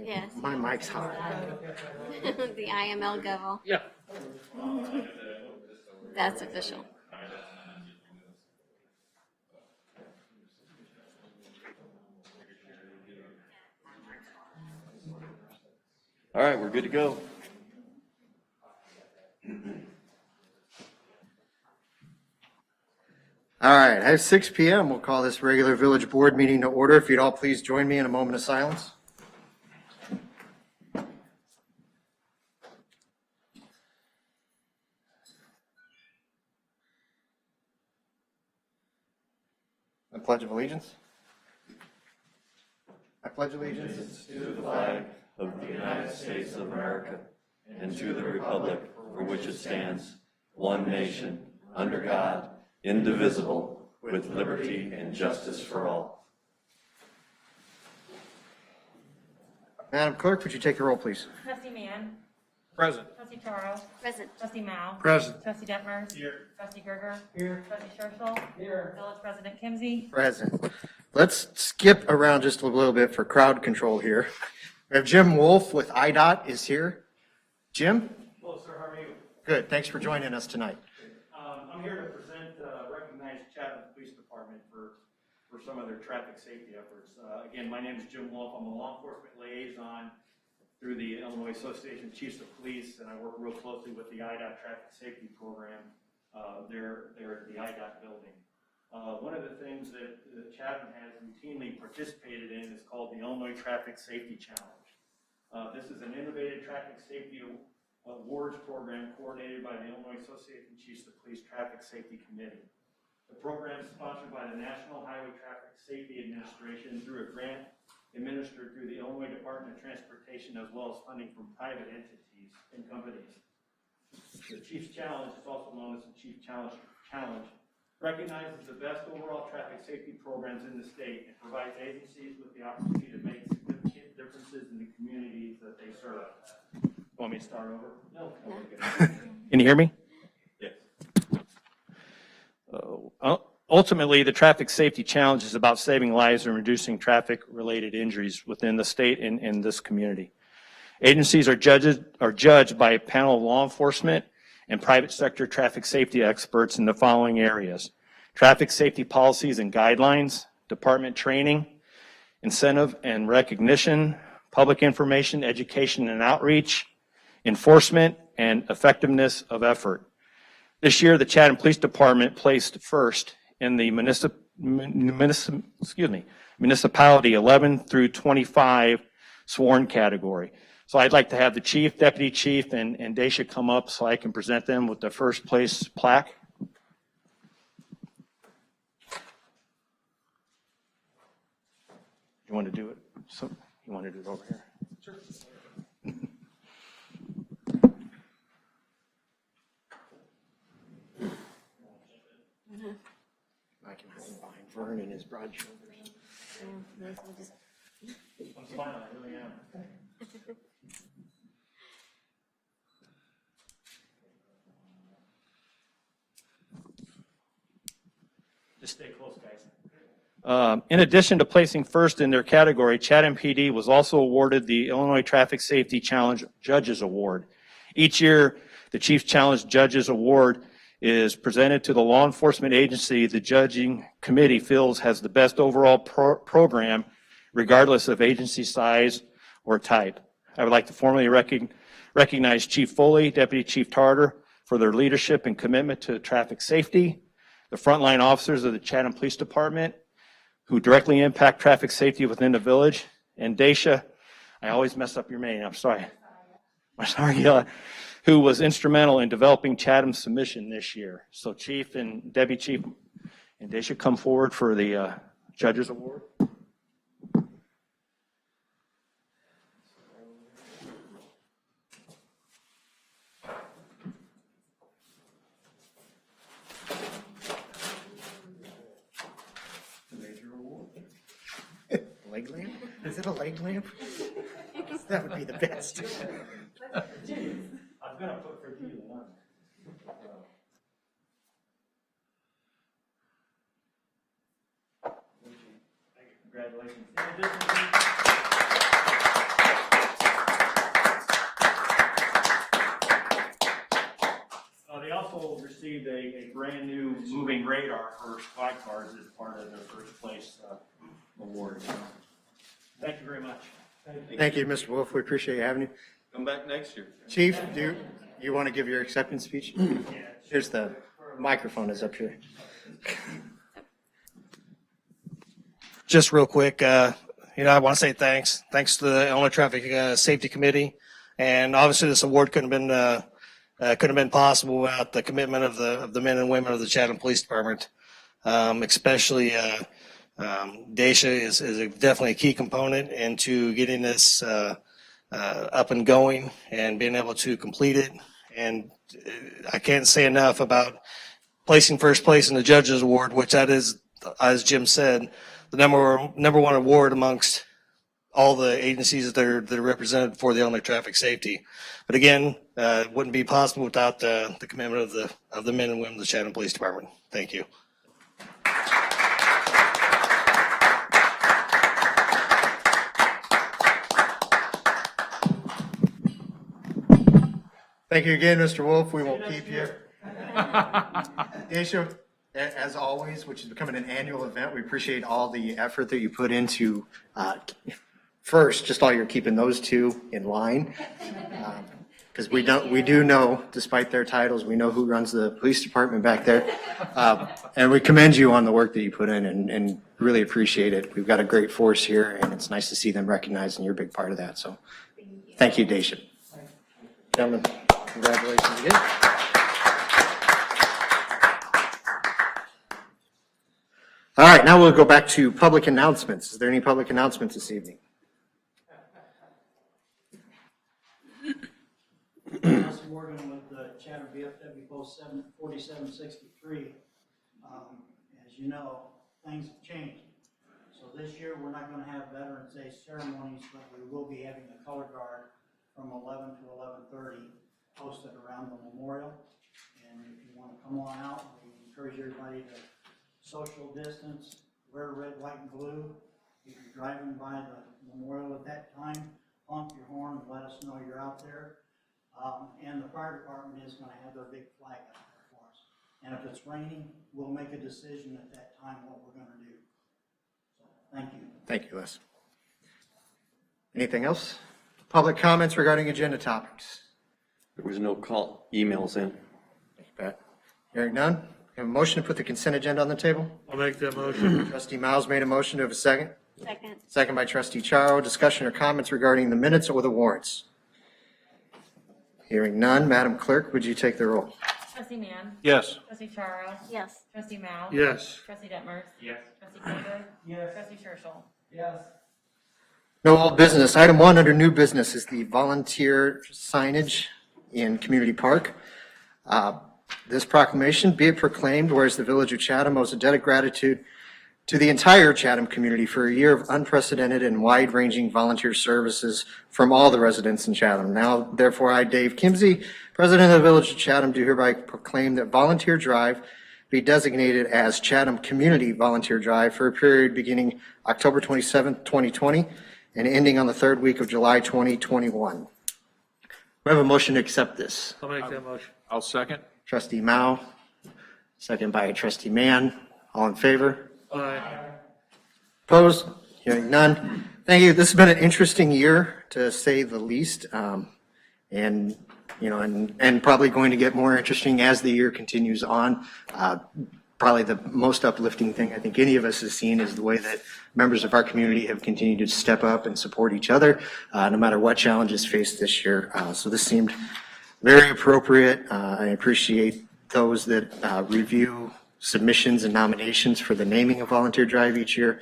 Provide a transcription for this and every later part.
Yes. My mic's hot. The IML Govel. Yeah. That's official. All right, we're good to go. All right, at 6 p.m., we'll call this regular village board meeting to order. If you'd all please join me in a moment of silence. I pledge of allegiance. I pledge allegiance To the flag of the United States of America and to the republic for which it stands, one nation, under God, indivisible, with liberty and justice for all. Madam Clerk, would you take the roll, please? Trustee Mann. Present. Trustee Charo. Present. Trustee Mao. Present. Trustee Detmer. Here. Trustee Gerger. Here. Trustee Churchill. Here. Village President Kimsey. Present. Let's skip around just a little bit for crowd control here. We have Jim Wolf with IDOT is here. Jim? Hello, sir. How are you? Good. Thanks for joining us tonight. I'm here to present, recognize Chatham Police Department for some of their traffic safety efforts. Again, my name is Jim Wolf. I'm a law enforcement liaison through the Illinois Association of Chiefs of Police, and I work real closely with the IDOT Traffic Safety Program. They're at the IDOT building. One of the things that Chatham has routinely participated in is called the Illinois Traffic Safety Challenge. This is an innovative traffic safety awards program coordinated by the Illinois Association of Chiefs of Police Traffic Safety Committee. The program is sponsored by the National Highway Traffic Safety Administration through a grant administered through the Illinois Department of Transportation, as well as funding from private entities and companies. The Chiefs Challenge is also known as the Chief Challenge, recognizes the best overall traffic safety programs in the state and provides agencies with the opportunity to make significant differences in the communities that they serve. Want me to start over? No. Can you hear me? Yes. Ultimately, the Traffic Safety Challenge is about saving lives and reducing traffic-related injuries within the state and in this community. Agencies are judged by a panel of law enforcement and private sector traffic safety experts in the following areas: traffic safety policies and guidelines, department training, incentive and recognition, public information, education and outreach, enforcement, and effectiveness of effort. This year, the Chatham Police Department placed first in the municipality 11 through 25 sworn category. So I'd like to have the chief, deputy chief, and Daisha come up so I can present them with the first place plaque. You want to do it? So you want to do it over here? Sure. I can hold behind Vern and his broad shoulders. I'm smiling, I really am. Just stay close, guys. In addition to placing first in their category, Chatham PD was also awarded the Illinois Traffic Safety Challenge Judges Award. Each year, the Chiefs Challenge Judges Award is presented to the law enforcement agency the judging committee feels has the best overall program, regardless of agency size or type. I would like to formally recognize Chief Foley, Deputy Chief Tarter for their leadership and commitment to traffic safety, the frontline officers of the Chatham Police Department who directly impact traffic safety within the village, and Daisha, I always mess up your name, I'm sorry, who was instrumental in developing Chatham's submission this year. So Chief and Deputy Chief and Daisha come forward for the Judges Award. Leg lamp? Is it a leg lamp? That would be the best. I'm going to put for you one. Congratulations. received a brand new moving radar for squad cars as part of their first place award. So, thank you very much. Thank you, Mr. Wolf. We appreciate you having you. Come back next year. Chief, do you want to give your acceptance speech? Here's the microphone is up here. Just real quick, I want to say thanks. Thanks to the Illinois Traffic Safety Committee, and obviously this award couldn't have been possible without the commitment of the men and women of the Chatham Police Department. Especially Daisha is definitely a key component into getting this up and going and being able to complete it. And I can't say enough about placing first place in the Judges Award, which that is, as Jim said, the number one award amongst all the agencies that are represented for the Illinois traffic safety. But again, it wouldn't be possible without the commitment of the men and women of the Chatham Police Department. Thank you. Thank you again, Mr. Wolf. We will keep you. Daisha, as always, which is becoming an annual event, we appreciate all the effort that you put into, first, just all you're keeping those two in line. Because we do know, despite their titles, we know who runs the police department back there. And we commend you on the work that you put in and really appreciate it. We've got a great force here, and it's nice to see them recognized, and you're a big part of that. So thank you, Daisha. Gentlemen, congratulations again. All right, now we'll go back to public announcements. Is there any public announcements this evening? Russ Morgan with the Chatham VFW Post 4763. As you know, things have changed. So this year, we're not going to have Veterans Day ceremonies, but we will be having a color guard from 11 to 11:30 posted around the memorial. And if you want to come on out, we encourage everybody to social distance, wear red, white, and blue. If you're driving by the memorial at that time, honk your horn and let us know you're out there. And the fire department is going to have their big flag out there for us. And if it's raining, we'll make a decision at that time what we're going to do. So, thank you. Thank you, Les. Anything else? Public comments regarding agenda topics? There was no emails in. Thank you, Pat. Hearing none, we have a motion to put the consent agenda on the table. I'll make that motion. Trustee Miles made a motion. To have a second? Second. Second by Trustee Charo. Discussion or comments regarding the minutes or the warrants? Hearing none, Madam Clerk, would you take the roll? Trustee Mann. Yes. Trustee Charo. Yes. Trustee Mao. Yes. Trustee Detmers. Yes. Trustee Kirker. Yes. Trustee Churchill. Yes. No old business. Item 1 under new business is the volunteer signage in Community Park. This proclamation, be it proclaimed, whereas the Village of Chatham owes a debt of gratitude to the entire Chatham community for a year of unprecedented and wide-ranging volunteer services from all the residents in Chatham. Now, therefore, I, Dave Kimsey, President of the Village of Chatham, do hereby proclaim that Volunteer Drive be designated as Chatham Community Volunteer Drive for a period beginning October 27th, 2020, and ending on the third week of July 2021. We have a motion to accept this. I'll make that motion. I'll second. Trustee Mao, second by Trustee Mann. All in favor? Aye. Opposed? Hearing none. Thank you. This has been an interesting year, to say the least, and probably going to get more interesting as the year continues on. Probably the most uplifting thing I think any of us has seen is the way that members of our community have continued to step up and support each other, no matter what challenges faced this year. So this seemed very appropriate. I appreciate those that review submissions and nominations for the naming of Volunteer Drive each year,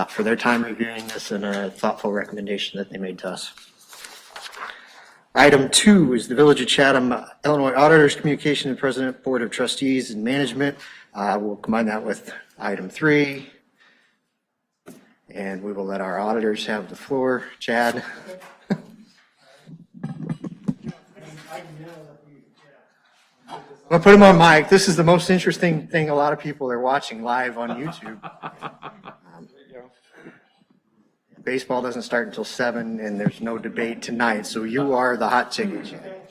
for their time reviewing this and a thoughtful recommendation that they made to us. Item 2 is the Village of Chatham, Illinois Auditors Communication to President, Board of Trustees, and Management. We'll combine that with item 3. And we will let our auditors have the floor. Chad? I'll put him on mic. This is the most interesting thing a lot of people are watching live on YouTube. Baseball doesn't start until 7, and there's no debate tonight, so you are the hot ticket, Chad.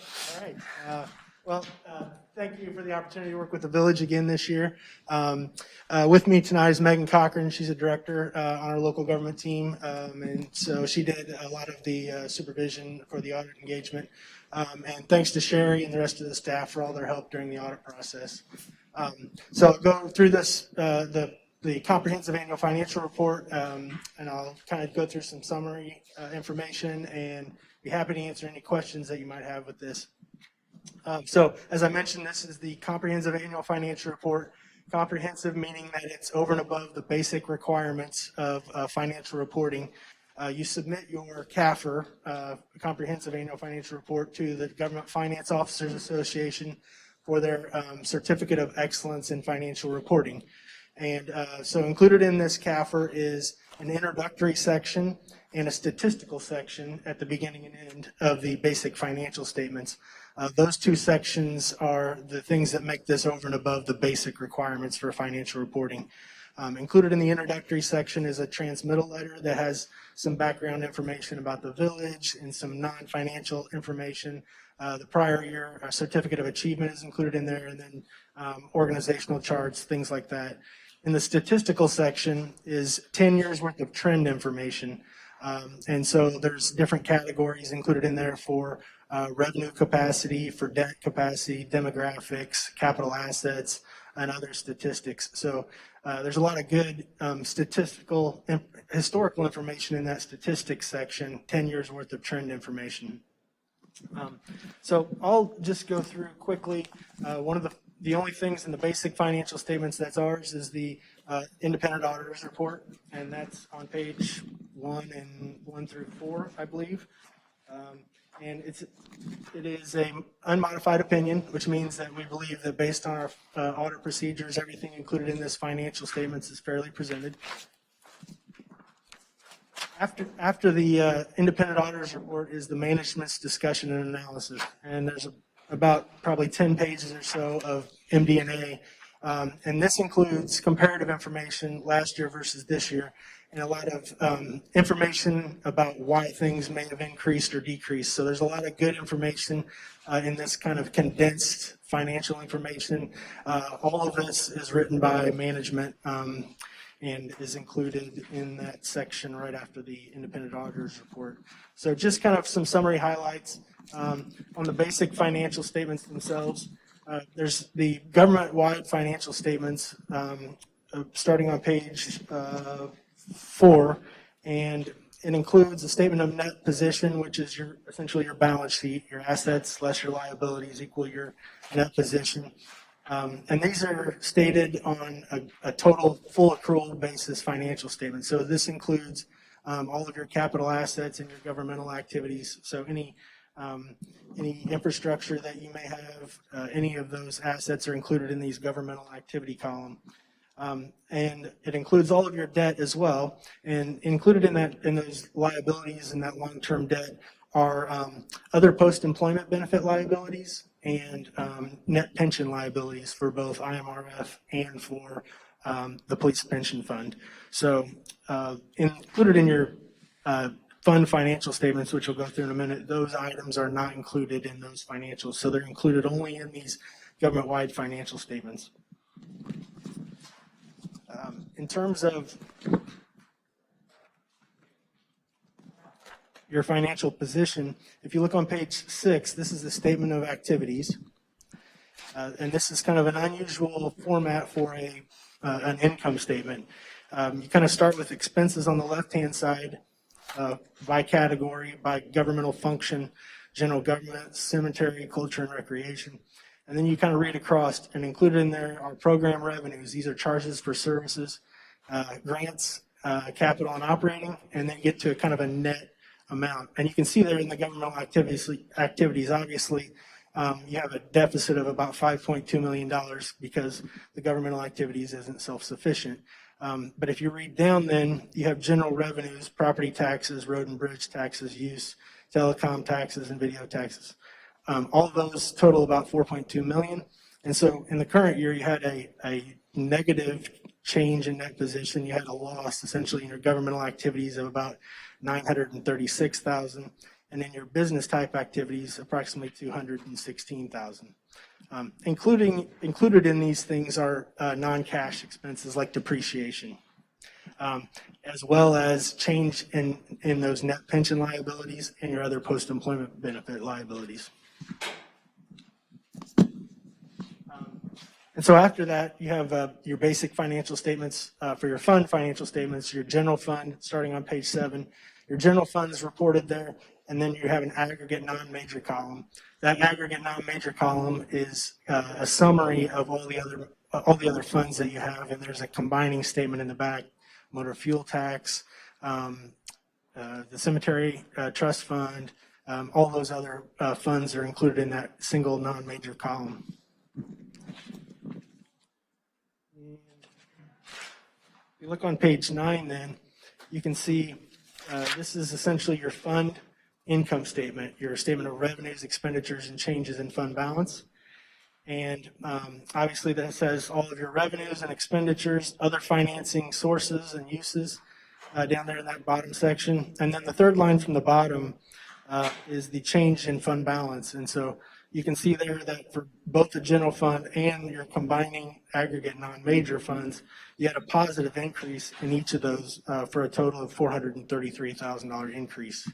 All right. Thank you for the opportunity to work with the village again this year. With me tonight is Megan Cochran. She's a director on our local government team. And so she did a lot of the supervision for the audit engagement. And thanks to Sherry and the rest of the staff for all their help during the audit process. So I'll go through this, the comprehensive annual financial report, and I'll kind of go through some summary information and be happy to answer any questions that you might have with this. So as I mentioned, this is the comprehensive annual financial report. Comprehensive meaning that it's over and above the basic requirements of financial reporting. You submit your CAFR, Comprehensive Annual Financial Report, to the Government Finance Officers Association for their Certificate of Excellence in Financial Reporting. And so included in this CAFR is an introductory section and a statistical section at the beginning and end of the basic financial statements. Those two sections are the things that make this over and above the basic requirements for financial reporting. Included in the introductory section is a transmittal letter that has some background information about the village and some non-financial information. The prior year certificate of achievement is included in there, and then organizational charts, things like that. In the statistical section is 10 years worth of trend information. And so there's different categories included in there for revenue capacity, for debt capacity, demographics, capital assets, and other statistics. So there's a lot of good statistical, historical information in that statistics section, 10 years worth of trend information. So I'll just go through quickly. One of the only things in the basic financial statements that's ours is the independent auditor's report, and that's on page 1 through 4, I believe. And it is a unmodified opinion, which means that we believe that based on our audit procedures, everything included in this financial statements is fairly presented. After the independent auditor's report is the management's discussion and analysis, and there's about probably 10 pages or so of MD&A, and this includes comparative information last year versus this year, and a lot of information about why things may have increased or decreased. So there's a lot of good information in this kind of condensed financial information. All of this is written by management and is included in that section right after the independent auditor's report. So just kind of some summary highlights on the basic financial statements themselves. There's the government-wide financial statements starting on page 4, and it includes a statement of net position, which is essentially your balance sheet, your assets less your liabilities equal your net position. And these are stated on a total full accrual basis financial statement. So this includes all of your capital assets and your governmental activities. So any infrastructure that you may have, any of those assets are included in these governmental activity column. And it includes all of your debt as well. And included in those liabilities and that long-term debt are other post-employment benefit liabilities and net pension liabilities for both IMRF and for the police pension fund. So included in your fund financial statements, which we'll go through in a minute, those items are not included in those financials. So they're included only in these government-wide financial statements. In terms of your financial position, if you look on page 6, this is the statement of activities. And this is kind of an unusual format for an income statement. You kind of start with expenses on the left-hand side by category, by governmental function, general government, cemetery, culture, and recreation. And then you kind of read across, and included in there are program revenues. These are charges for services, grants, capital and operating, and then get to a kind of a net amount. And you can see there in the governmental activities, obviously, you have a deficit of about $5.2 million because the governmental activities isn't self-sufficient. But if you read down, then you have general revenues, property taxes, road and bridge taxes, use, telecom taxes, and video taxes. All of those total about $4.2 million. And so in the current year, you had a negative change in net position. You had a loss essentially in your governmental activities of about $936,000, and in your business type activities, approximately $216,000. Included in these things are non-cash expenses like depreciation, as well as change in those net pension liabilities and your other post-employment benefit liabilities. And so after that, you have your basic financial statements for your fund financial statements, your general fund, starting on page 7. Your general fund is reported there, and then you have an aggregate non-major column. That aggregate non-major column is a summary of all the other funds that you have, and there's a combining statement in the back: motor fuel tax, the cemetery trust fund, all those other funds are included in that single non-major column. If you look on page 9, then you can see this is essentially your fund income statement, your statement of revenues, expenditures, and changes in fund balance. And obviously that says all of your revenues and expenditures, other financing sources and uses down there in that bottom section. And then the third line from the bottom is the change in fund balance. And so you can see there that for both the general fund and your combining aggregate non-major funds, you had a positive increase in each of those for a total of $433,000 increase.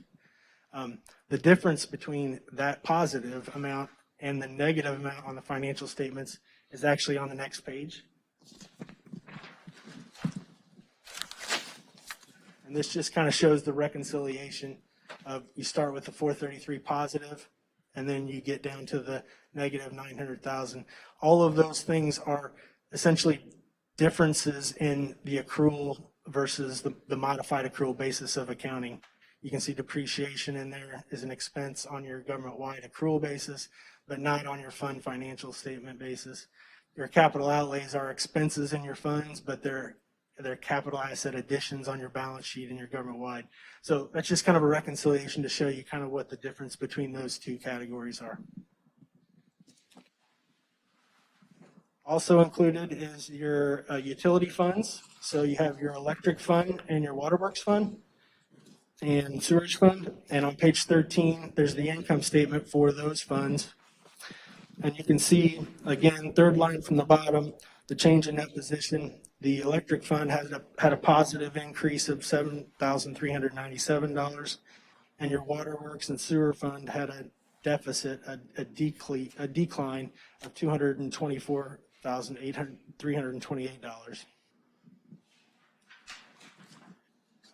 The difference between that positive amount and the negative amount on the financial statements is actually on the next page. And this just kind of shows the reconciliation of, you start with the 433 positive, and then you get down to the negative 900,000. All of those things are essentially differences in the accrual versus the modified accrual basis of accounting. You can see depreciation in there is an expense on your government-wide accrual basis, but not on your fund financial statement basis. Your capital outlays are expenses in your funds, but they're capital asset additions on your balance sheet and your government-wide. So that's just kind of a reconciliation to show you kind of what the difference between those two categories are. Also included is your utility funds. So you have your electric fund and your waterworks fund and sewage fund. And on page 13, there's the income statement for those funds. And you can see, again, third line from the bottom, the change in net position. The electric fund had a positive increase of $7,397, and your waterworks and sewer fund had a deficit, a decline of $224,328.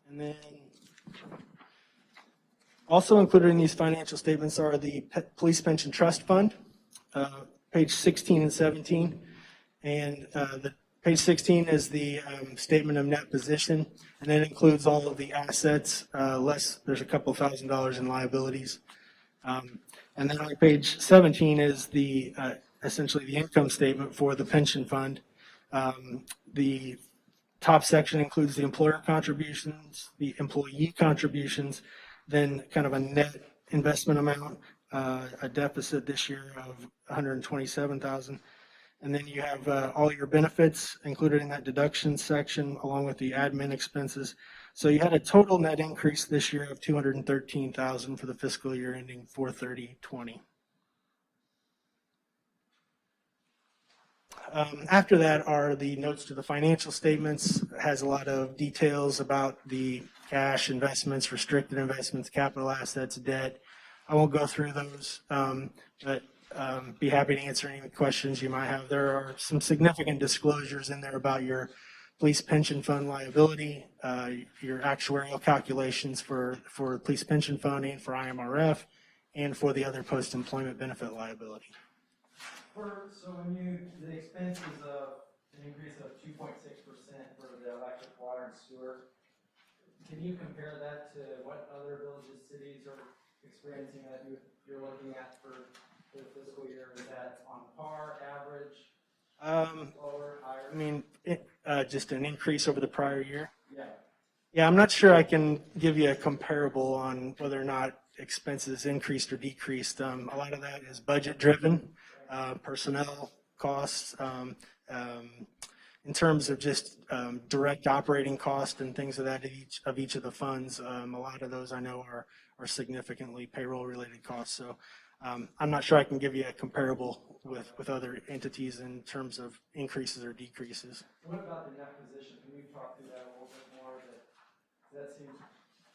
And then also included in these financial statements are the Police Pension Trust Fund, page 16 and 17, and the page 16 is the statement of net position, and it includes all of the assets, less there's a couple $1,000s in liabilities. And then on page 17 is the essentially the income statement for the pension fund. The top section includes the employer contributions, the employee contributions, then kind of a net investment amount, a deficit this year of $127,000. And then you have all your benefits included in that deduction section, along with the admin expenses. So you had a total net increase this year of $213,000 for the fiscal year ending 4/30/20. After that are the notes to the financial statements. It has a lot of details about the cash investments, restricted investments, capital assets, debt. I won't go through those, but be happy to answer any questions you might have. There are some significant disclosures in there about your police pension fund liability, your actuarial calculations for police pension funding, for IMRF, and for the other post-employment benefit liability. So when the expense is an increase of 2.6% for the electric, water, and sewer, can you compare that to what other villages, cities are experiencing that you're looking at for the fiscal year? Is that on par, average, lower, higher? I mean, just an increase over the prior year. Yeah. Yeah, I'm not sure I can give you a comparable on whether or not expenses increased or decreased. A lot of that is budget driven, personnel costs. In terms of just direct operating costs and things of that of each of the funds, a lot of those I know are significantly payroll-related costs. So I'm not sure I can give you a comparable with other entities in terms of increases or decreases. What about the net position? Can we talk through that a little bit more? That seems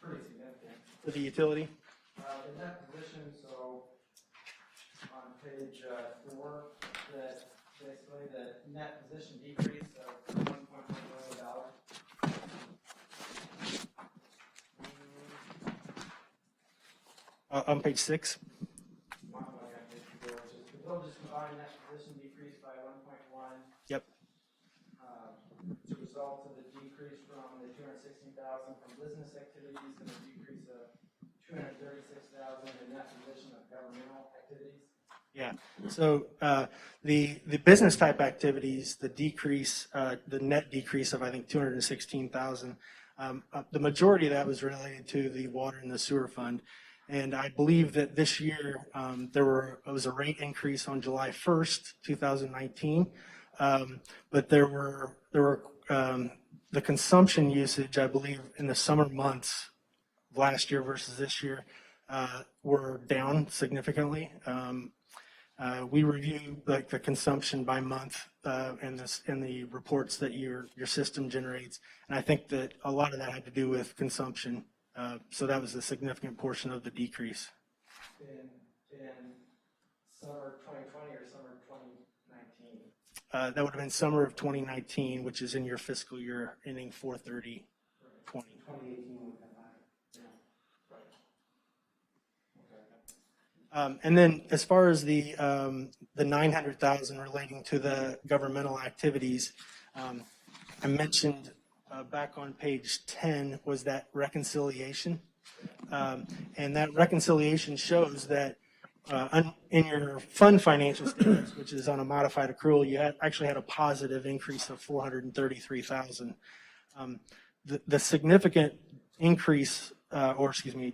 pretty significant. For the utility? The net position, so on page 4, that basically the net position decrease of $1.1 million. On page 6? The village's combined net position decreased by 1.1. Yep. As a result of the decrease from the 216,000 from business activities and a decrease of 236,000 in net position of governmental activities. Yeah, so the business type activities, the decrease, the net decrease of I think 216,000, the majority of that was related to the water and the sewer fund. And I believe that this year there was a rate increase on July 1st, 2019, but there were the consumption usage, I believe, in the summer months of last year versus this year were down significantly. We review like the consumption by month in the reports that your system generates, and I think that a lot of that had to do with consumption. So that was a significant portion of the decrease. In summer 2020 or summer 2019? That would have been summer of 2019, which is in your fiscal year ending 4/30/20. 2018 would have happened. And then as far as the 900,000 relating to the governmental activities, I mentioned back on page 10 was that reconciliation. And that reconciliation shows that in your fund financial statements, which is on a modified accrual, you actually had a positive increase of 433,000. The significant increase,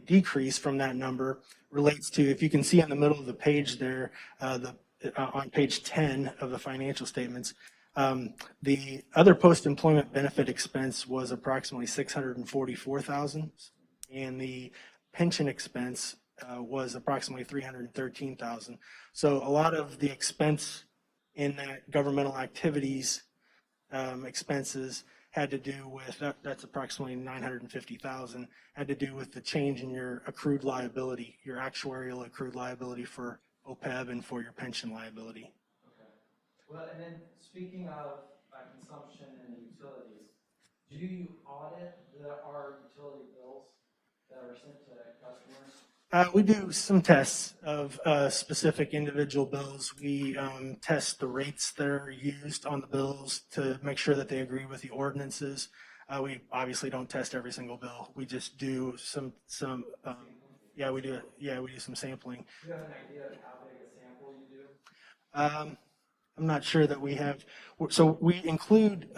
decrease from that number relates to, if you can see in the middle of the page there, on page 10 of the financial statements, the other post-employment benefit expense was approximately 644,000, and the pension expense was approximately 313,000. So a lot of the expense in that governmental activities expenses had to do with, that's approximately 950,000, had to do with the change in your accrued liability, your actuarial accrued liability for OPEB and for your pension liability. Okay. Well, and then speaking of consumption and utilities, do you audit our utility bills that are sent to customers? We do some tests of specific individual bills. We test the rates that are used on the bills to make sure that they agree with the ordinances. We obviously don't test every single bill. We just do some we do some sampling. Do you have an idea of how big a sample you do? I'm not sure that we have. So we include.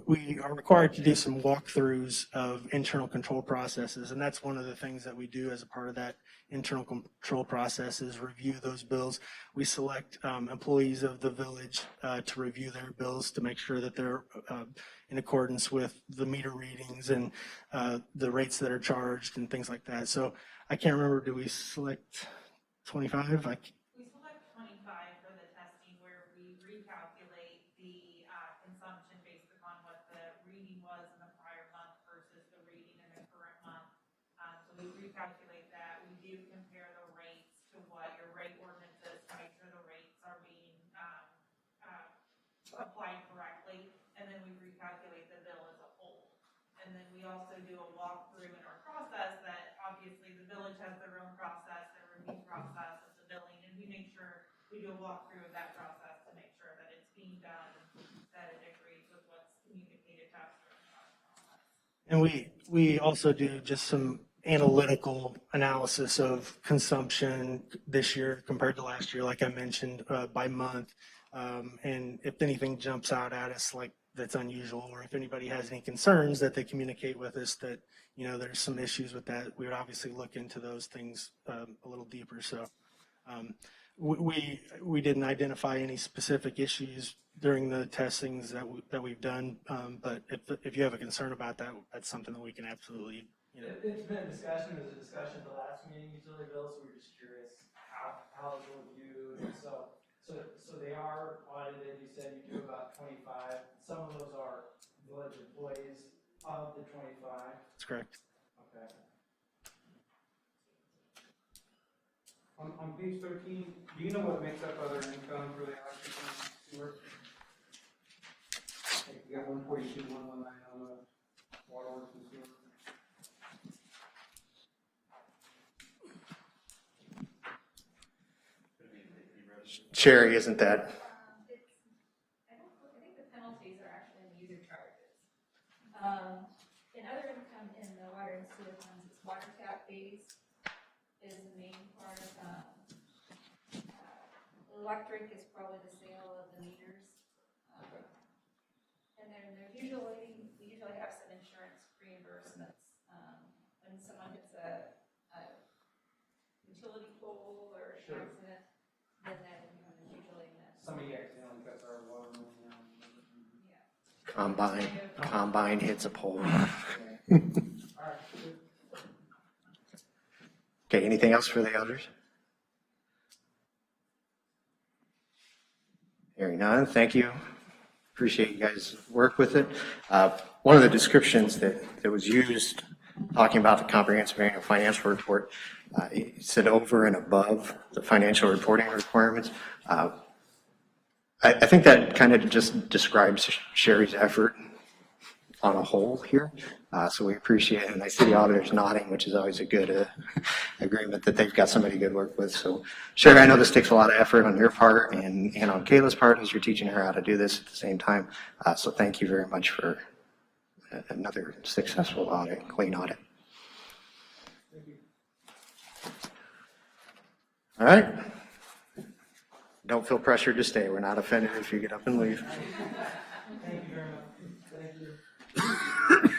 We are required to do some walkthroughs of internal control processes, and that's one of the things that we do as a part of that internal control process is review those bills. We select employees of the village to review their bills to make sure that they're in accordance with the meter readings and the rates that are charged and things like that. So I can't remember, do we select 25? We select 25 for the testing where we recalculate the consumption based upon what the reading was in the prior month versus the reading in the current month. So we recalculate that. We do compare the rates to what your rate ordinance is to make sure the rates are being applied correctly. And then we recalculate the bill as a whole. And then we also do a walkthrough in our process that obviously the village has their own process, their review process of the billing, and we make sure we do a walkthrough of that process to make sure that it's being done, that it agrees with what's communicated to us during the process. And we also do just some analytical analysis of consumption this year compared to last year, like I mentioned, by month. And if anything jumps out at us like that's unusual, or if anybody has any concerns that they communicate with us that, you know, there's some issues with that, we would obviously look into those things a little deeper. So we didn't identify any specific issues during the testings that we've done, but if you have a concern about that, that's something that we can absolutely It's been a discussion, there was a discussion at the last meeting, utility bills, so we're just curious how those were viewed. And so they are audited, you said you do about 25. Some of those are village employees of the 25. That's correct. Okay. On page 13, do you know what makes up other income for the electric and sewer? Like you got 142, 119 on the waterworks and sewer. Sherry, isn't that? I think the penalties are actually in user charges. In other income in the water and sewer funds, it's water tap fees is the main part. Electric is probably the sale of the meters. And then we usually have some insurance reimbursements. When someone hits a utility pole or an accident, then that income is usually met. Somebody accidentally cuts our water main down. Combine hits a pole. Okay, anything else for the others? Hearing none, thank you. Appreciate you guys' work with it. One of the descriptions that was used talking about the comprehensive annual financial report, it said over and above the financial reporting requirements. I think that kind of just describes Sherry's effort on a whole here. So we appreciate it. And I see the auditors nodding, which is always a good agreement that they've got somebody good to work with. So Sherry, I know this takes a lot of effort on your part and on Kayla's part as you're teaching her how to do this at the same time. So thank you very much for another successful audit, clean audit. All right. Don't feel pressured to stay. We're not offended if you get up and leave. Thank you very much. Thank you.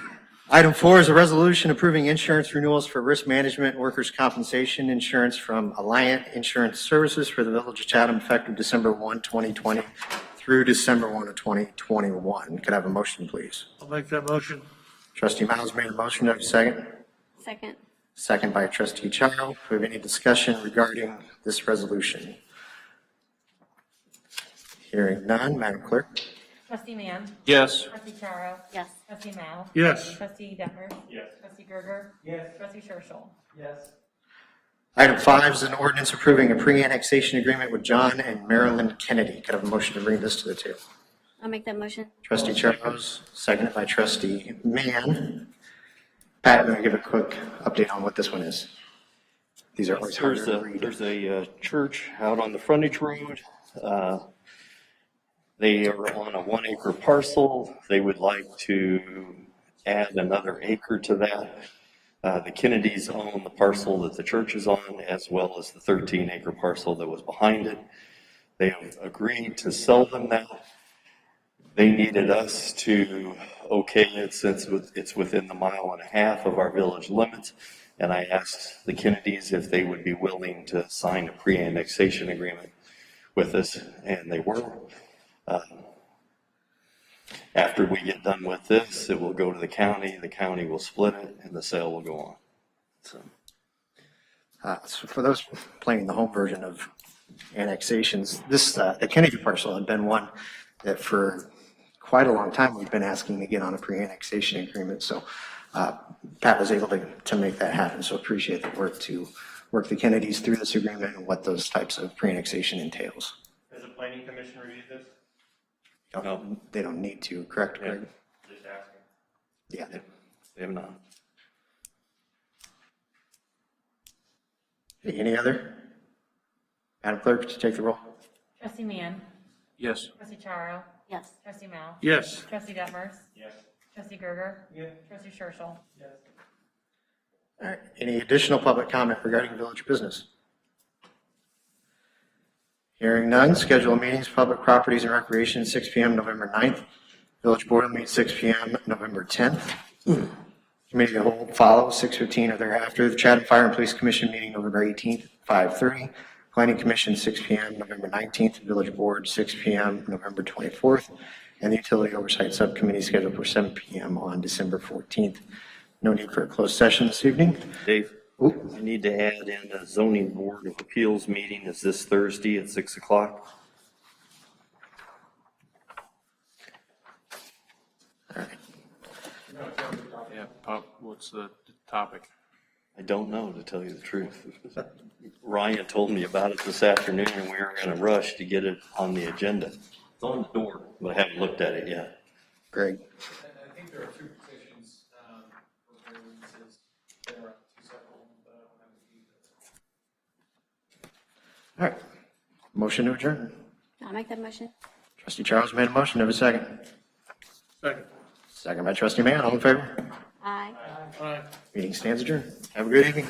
Item 4 is a resolution approving insurance renewals for risk management workers' compensation insurance from Alliant Insurance Services for the Village of Chatham effective December 1, 2020 through December 1 of 2021. Could I have a motion, please? I'll make that motion. Trustee Miles made a motion. Do I have a second? Second. Second by Trustee Charo. Do we have any discussion regarding this resolution? Hearing none, Madam Clerk. Trustee Mann? Yes. Trustee Charo? Yes. Trustee Mao? Yes. Trustee Detmer? Yes. Trustee Gerger? Yes. Trustee Churchill? Yes. Item 5 is an ordinance approving a pre-annexation agreement with John and Marilyn Kennedy. Could I have a motion to bring this to the table? I'll make that motion. Trustee Charles, seconded by Trustee Mann. Pat, I'm going to give a quick update on what this one is. These are always hard to read. There's a church out on the frontage road. They are on a 1 acre parcel. They would like to add another acre to that. The Kennedys own the parcel that the church is on, as well as the 13 acre parcel that was behind it. They have agreed to sell them that. They needed us to okay it since it's within the 1.5 miles of our village limits. And I asked the Kennedys if they would be willing to sign a pre-annexation agreement with us, and they were. After we get done with this, it will go to the county will split it, and the sale will go on. So for those playing the home version of annexations, this the Kennedy parcel had been one that for quite a long time we've been asking to get on a pre-annexation agreement. So Pat was able to make that happen. So appreciate the work to work the Kennedys through this agreement and what those types of pre-annexation entails. Has the planning commission reviewed this? No. They don't need to, correct, Yeah. Greg? Just asking. Yeah. They have not. Any other? Madam Clerk, to take the roll. Trustee Mann? Yes. Trustee Charo? Yes. Trustee Mao? Yes. Trustee Detmers? Yes. Trustee Gerger? Yes. Trustee Churchill? Yes. All right. Any additional public comment regarding village business? Hearing none, schedule meetings, public properties and recreation, 6 p.m. November 9th. Village board will meet 6 p.m. November 10th. Committee of the whole follows 6:15 or thereafter. The Chatham Fire and Police Commission meeting November 18th, 5:30. Planning Commission 6 p.m. November 19th. Village board 6 p.m. November 24th. And the Utility Oversight Subcommittee scheduled for 7 p.m. on December 14th. No need for a closed session this evening. Dave, Oop. I need to add in a zoning board of appeals meeting is this Thursday at 6 o'clock. Yeah, what's the topic? I don't know, to tell you the truth. Ryan told me about it this afternoon, and we were in a rush to get it on the agenda. It's on the door, but I haven't looked at it yet. Greg. And I think there are two petitions, for variances that are two separate ones, but I don't have the details. All right. Motion to adjourn. I'll make that motion. Trustee Charles made a motion. Do I have a second? Second. Second by trustee Mann. All in favor? Aye. Meeting stands adjourned. Have a great evening.